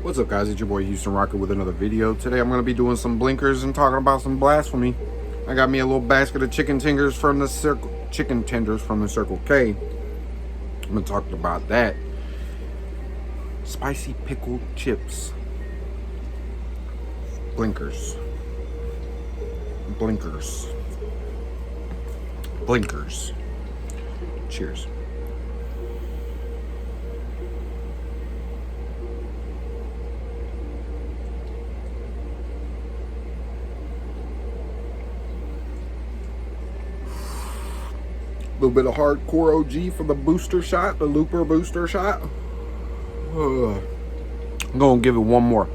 What's up, guys? It's your boy Houston Rocket with another video. Today I'm going to be doing some blinkers and talking about some blasphemy. I got me a little basket of chicken tenders from the Circle K. I'm going to talk about that. Spicy pickled chips. Blinkers. Cheers. A little bit of hardcore OG for the booster shot, the Looper booster shot. I'm gonna give it one more.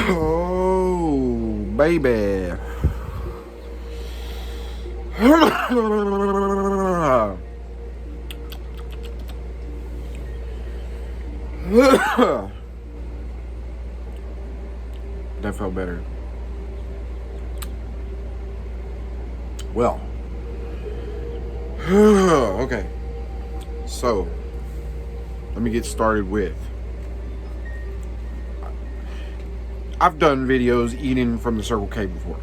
Oh, baby. That felt better. Well, okay. So, let me get started with. I've done videos eating from the Circle K before.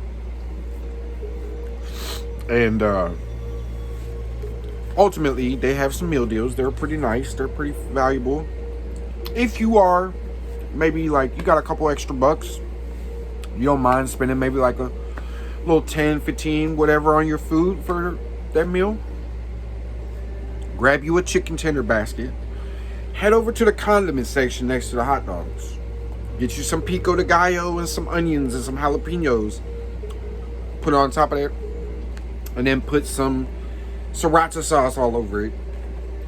And ultimately, they have some meal deals. They're pretty nice. They're pretty valuable. If you are maybe like you got a couple extra bucks, you don't mind spending maybe like a little 10, 15, whatever on your food for that meal, grab you a chicken tender basket, head over to the condiment section next to the hot dogs, get you some pico de gallo and some onions and some jalapenos, put it on top of that, and then put some sriracha sauce all over it,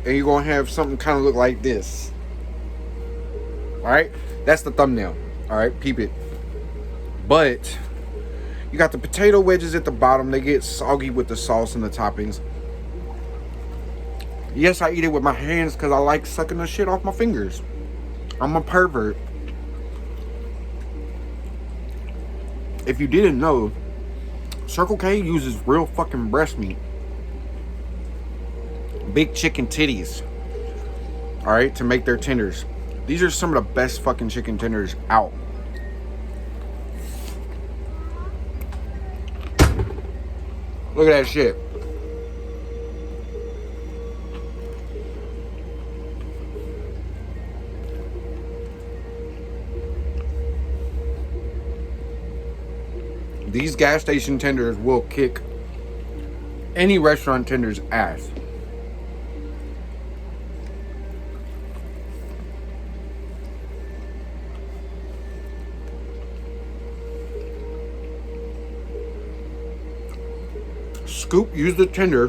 and you're gonna have something kind of look like this. All right, that's the thumbnail. All right, peep it. But you got the potato wedges at the bottom. They get soggy with the sauce and the toppings. Yes, I eat it with my hands because I like sucking the shit off my fingers. I'm a pervert. If you didn't know, Circle K uses real fucking breast meat. Big chicken titties. All right, to make their tenders. These are some of the best fucking chicken tenders out. Look at that shit. These gas station tenders will kick any restaurant tender's ass. Scoop, use the tender,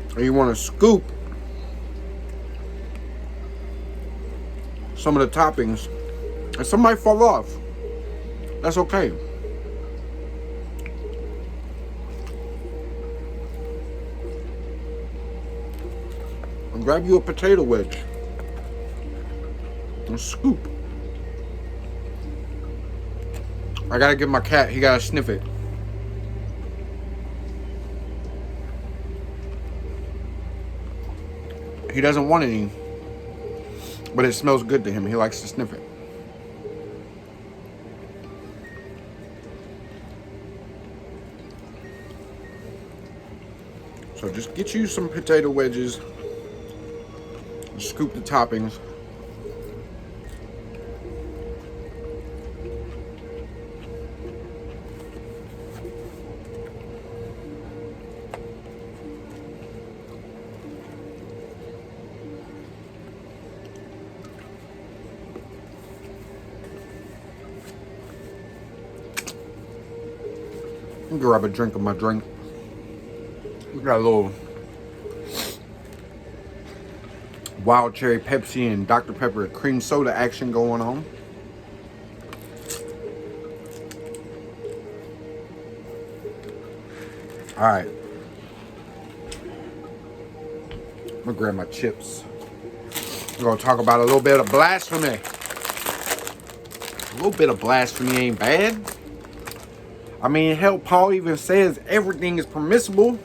and you want to scoop some of the toppings, and some might fall off. That's okay. And grab you a potato wedge and scoop. I gotta give my cat, he gotta sniff it. He doesn't want any, but it smells good to him. He likes to sniff it. So just get you some potato wedges, scoop the toppings. Grab a drink of my drink. We got a little wild cherry Pepsi and Dr. Pepper cream soda action going on. All right. I'm gonna grab my chips. We're gonna talk about a little bit of blasphemy. A little bit of blasphemy ain't bad. I mean, hell, Paul even says everything is permissible.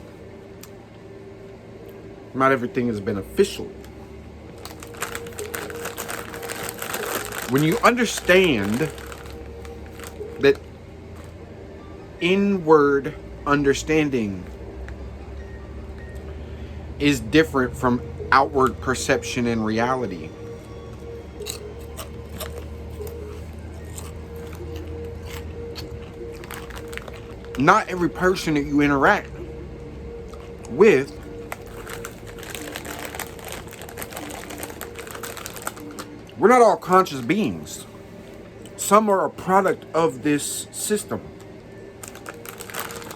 Not everything is beneficial. When you understand that inward understanding is different from outward perception and reality. Not every person that you interact with we're not all conscious beings. Some are a product of this system,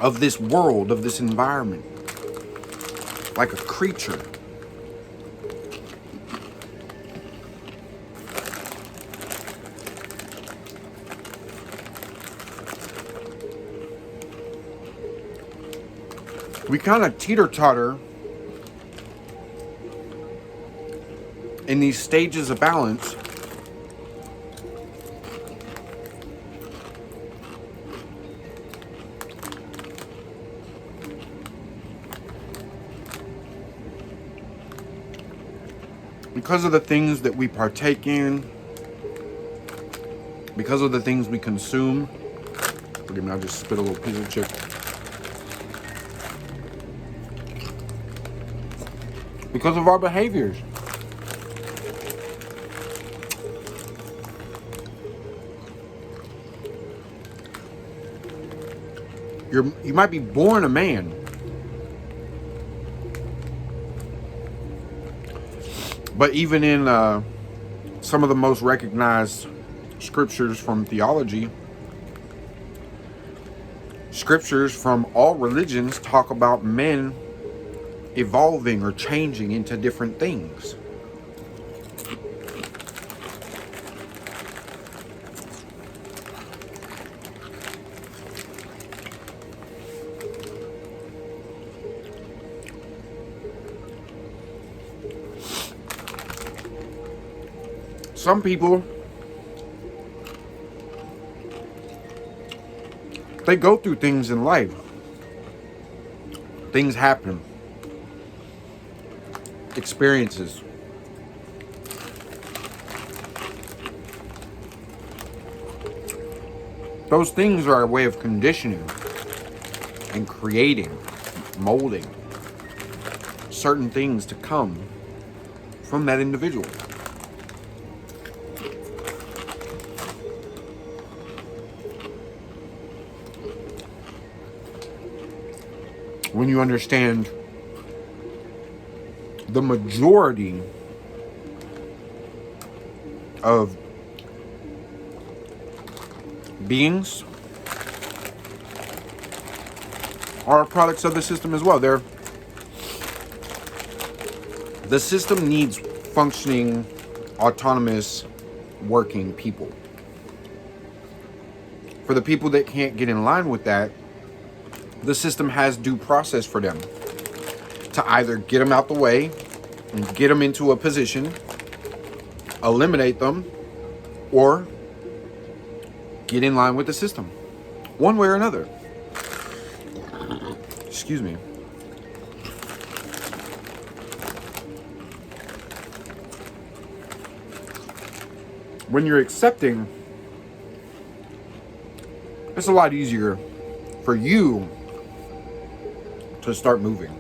of this world, of this environment, like a creature. We kind of teeter-totter in these stages of balance because of the things that we partake in, because of the things we consume. Forgive me, I just spit a little piece of chicken. Because of our behaviors. You might be born a man, but even in some of the most recognized scriptures from theology, scriptures from all religions talk about men evolving or changing into different things. Some people, they go through things in life. Things happen. Experiences. Those things are a way of conditioning and creating, molding certain things to come from that individual. When you understand the majority of beings are products of the system as well. The system needs functioning, autonomous, working people. For the people that can't get in line with that, the system has due process for them to either get them out the way and get them into a position, eliminate them, or get in line with the system, one way or another. Excuse me. When you're accepting, it's a lot easier for you to start moving.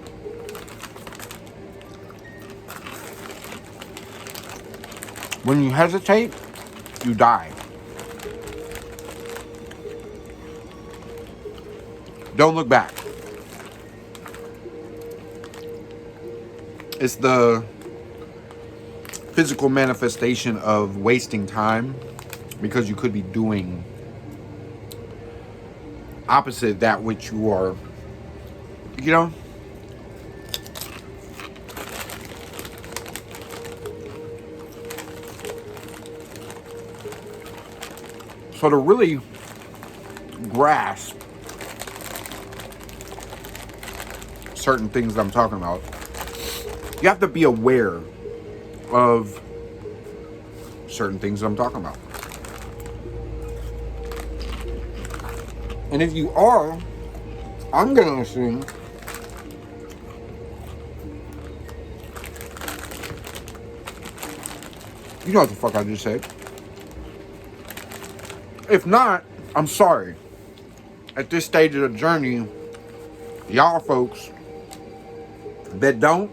When you hesitate, you die. Don't look back. It's the physical manifestation of wasting time because you could be doing opposite that which you are, you know. So to really grasp certain things that I'm talking about, you have to be aware of certain things that I'm talking about. And if you are, I'm gonna assume you know what the fuck I just said. If not, I'm sorry. At this stage of the journey, y'all folks that don't,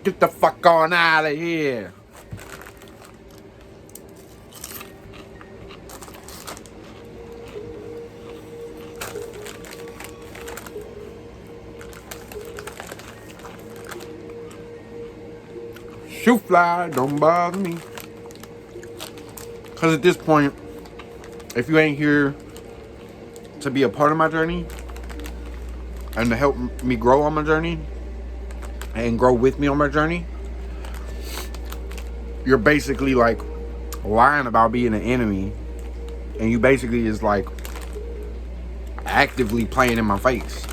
get the fuck on out of here. Shoot fly, don't bother me. Because at this point, if you ain't here to be a part of my journey and to help me grow on my journey and grow with me on my journey, you're basically like lying about being an enemy, and you basically is like actively playing in my face.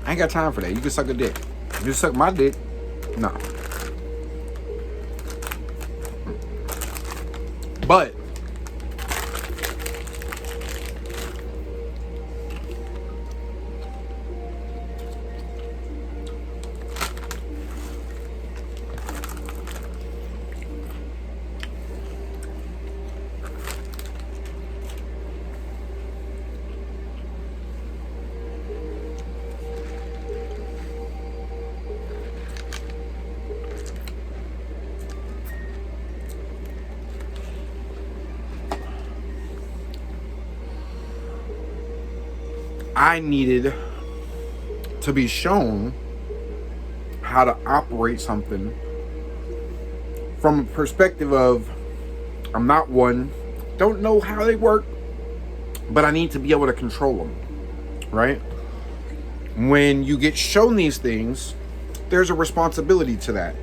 I ain't got time for that. You can suck a dick. You can suck my dick. No. But I needed to be shown how to operate something from a perspective of, I'm not one, don't know how they work, but I need to be able to control them, right? When you get shown these things, there's a responsibility to that.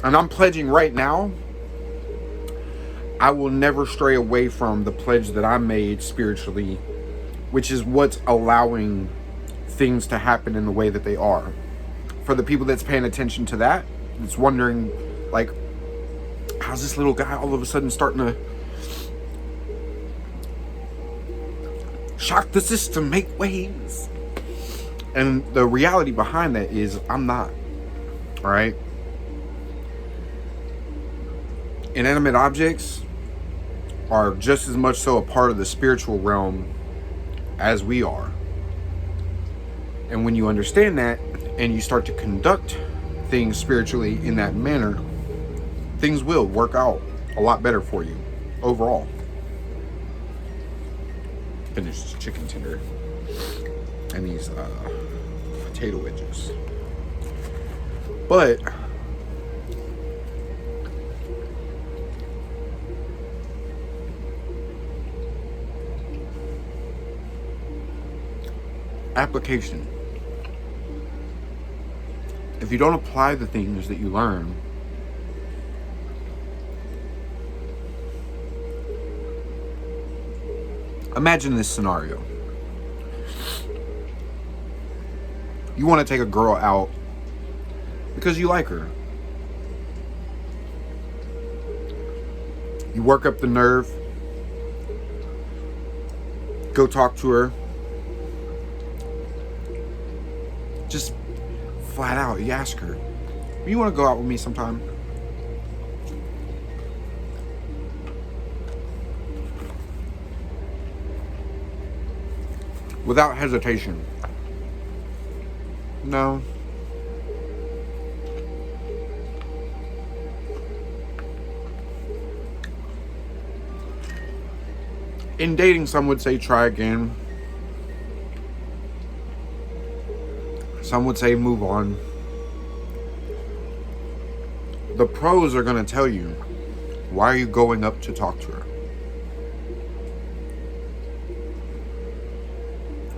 And I'm pledging right now, I will never stray away from the pledge that I made spiritually, which is what's allowing things to happen in the way that they are. For the people that's paying attention to that, it's wondering, like, how's this little guy all of a sudden starting to shock the system, make waves? And the reality behind that is I'm not, all right? Inanimate objects are just as much so a part of the spiritual realm as we are. And when you understand that and you start to conduct things spiritually in that manner, things will work out a lot better for you overall. Finish this chicken tender and these potato wedges. But application. If you don't apply the things that you learn, imagine this scenario. You want to take a girl out because you like her. You work up the nerve, go talk to her. Just flat out, you ask her, you want to go out with me sometime? Without hesitation. No. In dating, some would say try again. Some would say move on. The pros are going to tell you, why are you going up to talk to her?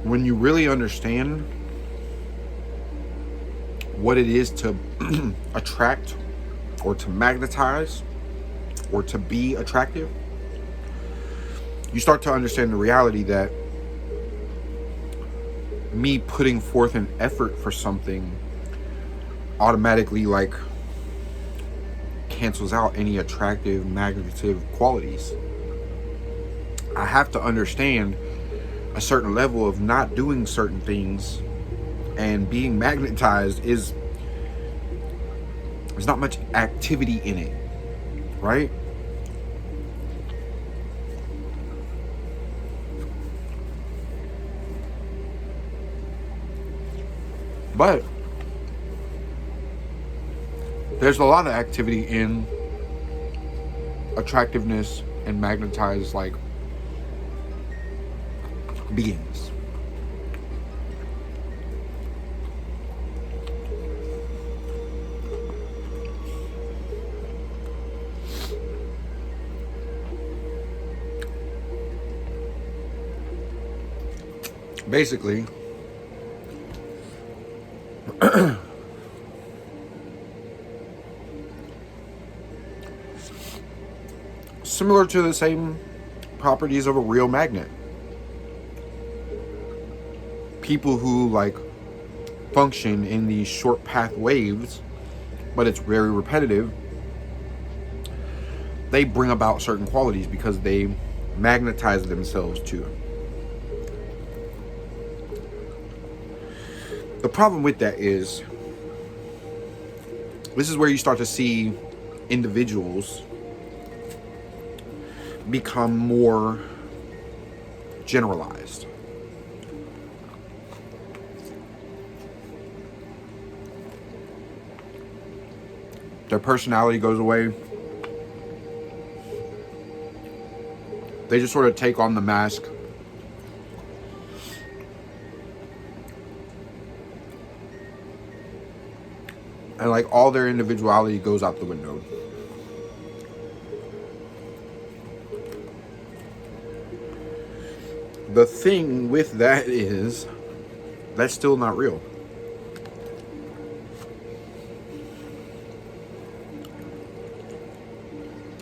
When you really understand what it is to attract or to magnetize or to be attractive, you start to understand the reality that me putting forth an effort for something automatically like cancels out any attractive, magnetic qualities. I have to understand a certain level of not doing certain things, and being magnetized is there's not much activity in it, right? But there's a lot of activity in attractiveness and magnetized like beings. Basically, similar to the same properties of a real magnet. People who like function in these short path waves, but it's very repetitive, they bring about certain qualities because they magnetize themselves to. The problem with that is, this is where you start to see individuals become more generalized. Their personality goes away. They just sort of take on the mask. And like all their individuality goes out the window. The thing with that is, that's still not real.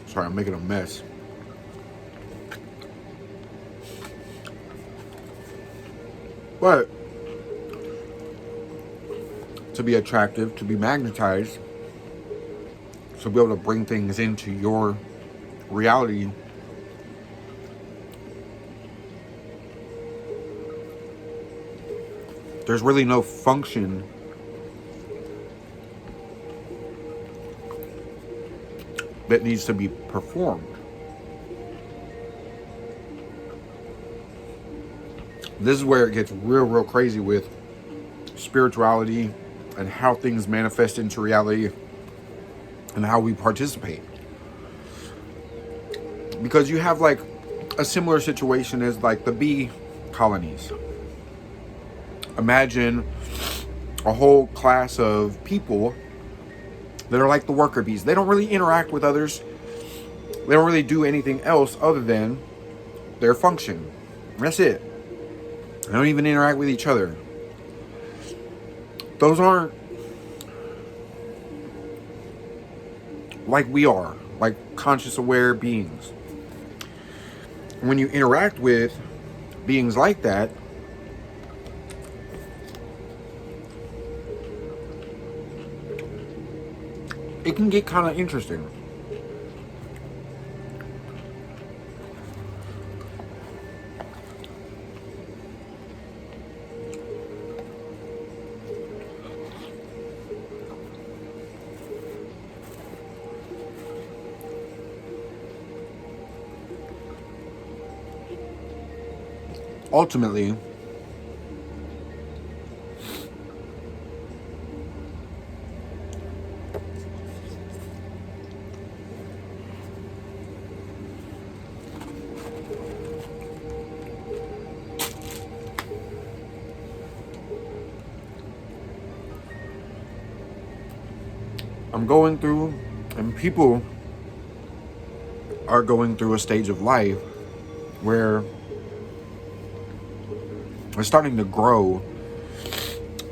Sorry, I'm making a mess. But to be attractive, to be magnetized, to be able to bring things into your reality, there's really no function that needs to be performed. This is where it gets real crazy with spirituality and how things manifest into reality and how we participate. Because you have like a similar situation as like the bee colonies. Imagine a whole class of people that are like the worker bees. They don't really interact with others. They don't really do anything else other than their function. That's it. They don't even interact with each other. Those aren't like we are, like conscious, aware beings. When you interact with beings like that, it can get kind of interesting. Ultimately, I'm going through, and people are going through a stage of life where we're starting to grow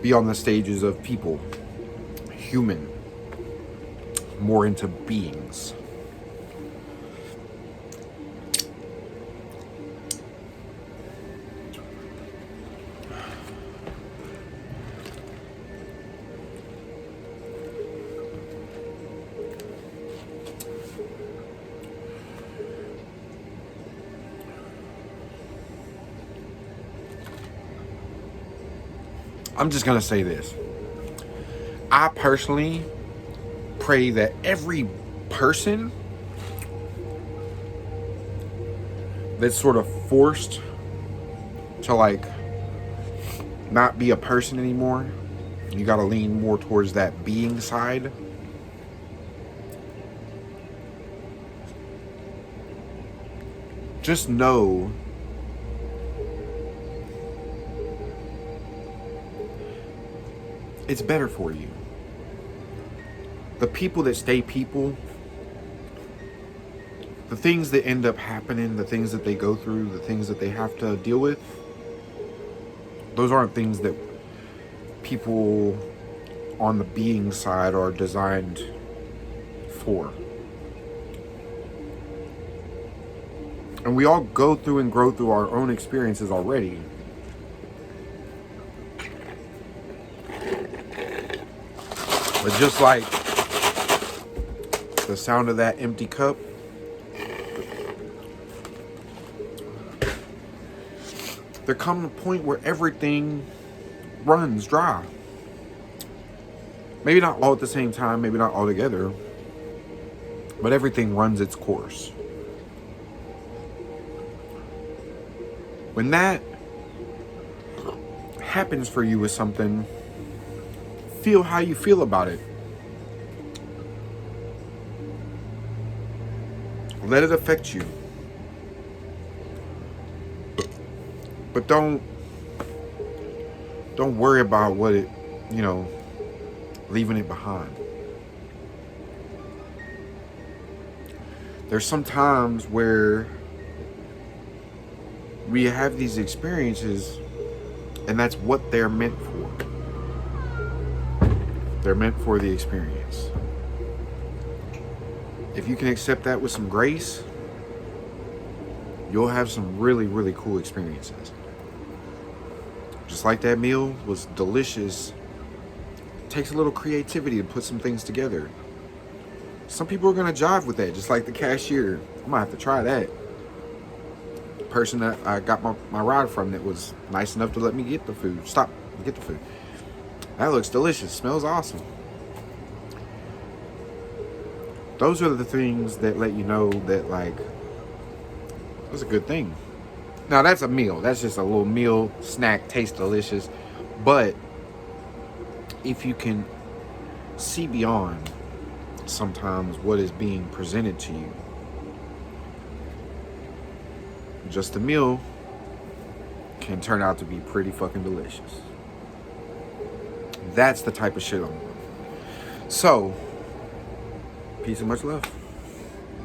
beyond the stages of people, human, more into beings. I'm just going to say this. I personally pray that every person that's sort of forced to like not be a person anymore, you got to lean more towards that being side. Just know it's better for you. The people that stay people, the things that end up happening, the things that they go through, the things that they have to deal with, those aren't things that people on the being side are designed for. And we all go through and grow through our own experiences already. But just like the sound of that empty cup, there comes a point where everything runs dry. Maybe not all at the same time, maybe not all together, but everything runs its course. When that happens for you with something, feel how you feel about it. Let it affect you. But don't worry about what it, leaving it behind. There's some times where we have these experiences and that's what they're meant for. They're meant for the experience. If you can accept that with some grace, you'll have some really, really cool experiences. Just like that meal was delicious. It takes a little creativity to put some things together. Some people are going to jive with that, just like the cashier. I might have to try that. The person that I got my ride from that was nice enough to let me get the food. Stop, get the food. That looks delicious. Smells awesome. Those are the things that let you know that, like, it was a good thing. Now, that's a meal. That's just a little meal, snack, tastes delicious. But if you can see beyond sometimes what is being presented to you, just a meal can turn out to be pretty fucking delicious. That's the type of shit I'm on. So, peace and much love.